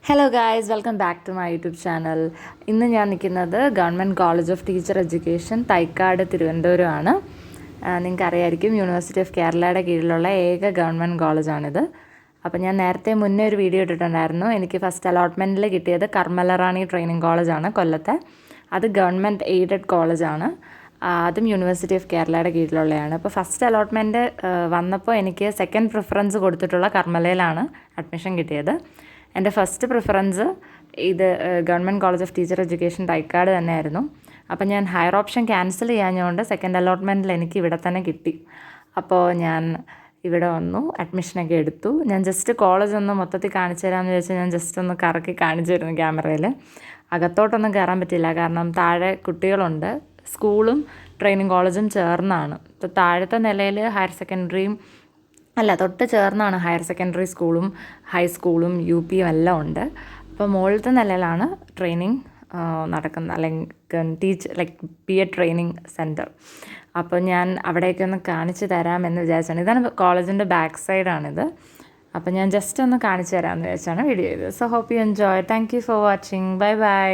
Hello guys, welcome back to my YouTube channel. ഇന്ന് ഞാൻ നിൽക്കുന്നത് government college of teacher education Thycaud തിരുവനന്തപുരമാണ്. നിങ്ങൾക്ക് അറിയായിരിക്കും, യൂണിവേഴ്സിറ്റി ഓഫ് കേരളയുടെ കീഴിലുള്ള ഏക ഗവൺമെൻറ് കോളേജാണിത്. അപ്പോൾ ഞാൻ നേരത്തെ മുന്നേ ഒരു വീഡിയോ ഇട്ടിട്ടുണ്ടായിരുന്നു. എനിക്ക് ഫസ്റ്റ് അലോട്ട്മെൻറ്റിൽ കിട്ടിയത് കർമ്മലറാണി ട്രെയിനിങ് കോളേജാണ് കൊല്ലത്തെ. അത് ഗവൺമെൻറ് എയ്ഡഡ് കോളേജാണ്. അതും യൂണിവേഴ്സിറ്റി ഓഫ് കേരളയുടെ കീഴിലുള്ളതാണ്. അപ്പോൾ ഫസ്റ്റ് അലോട്ട്മെൻറ്റ് വന്നപ്പോൾ എനിക്ക് സെക്കൻഡ് പ്രിഫറൻസ് കൊടുത്തിട്ടുള്ള കർമ്മലയിലാണ് അഡ്മിഷൻ കിട്ടിയത്. എൻ്റെ ഫസ്റ്റ് പ്രിഫറൻസ് ഇത് government college of teacher education Thycaud തന്നെയായിരുന്നു. അപ്പോൾ ഞാൻ ഹയർ ഓപ്ഷൻ ക്യാൻസൽ ചെയ്യാഞ്ഞുകൊണ്ട് സെക്കൻഡ് അലോട്ട്മെൻറ്റിൽ എനിക്ക് ഇവിടെ തന്നെ കിട്ടി. അപ്പോൾ ഞാൻ ഇവിടെ വന്നു, അഡ്മിഷനൊക്കെ എടുത്തു. ഞാൻ ജസ്റ്റ് കോളേജ് ഒന്ന് മൊത്തത്തിൽ കാണിച്ചു തരാമെന്ന് ചോദിച്ചാൽ ഞാൻ ജസ്റ്റ് ഒന്ന് കറക്കി കാണിച്ചു തരുന്നു ക്യാമറയിൽ. അകത്തോട്ടൊന്നും കയറാൻ പറ്റില്ല, കാരണം താഴെ കുട്ടികളുണ്ട്. സ്കൂളും ട്രെയിനിങ് കോളേജും ചേർന്നാണ്. ഇപ്പോൾ താഴത്തെ നിലയിൽ ഹയർ സെക്കൻഡറിയും തൊട്ട് ചേർന്നാണ് ഹയർ സെക്കൻഡറി സ്കൂളും ഹൈസ്കൂളും UPയും എല്ലാം ഉണ്ട്. അപ്പോൾ മുകളിലത്തെ നിലയിലാണ് ട്രെയിനിങ് നടക്കുന്നത്, അല്ലെങ്കിൽ BEd ട്രെയിനിങ് സെൻറ്റർ. അപ്പോൾ ഞാൻ അവിടേക്ക് ഒന്ന് കാണിച്ചു തരാമെന്ന് വിചാരിച്ചാണ്. ഇതാണ് കോളേജിൻ്റെ ബാക്ക് സൈഡാണിത്. അപ്പോൾ ഞാൻ ജസ്റ്റ് ഒന്ന് കാണിച്ചു തരാമെന്ന് വിചാരിച്ചാണ് വീഡിയോ ചെയ്തത്. So hope you enjoy. Thank you for watching. Bye by.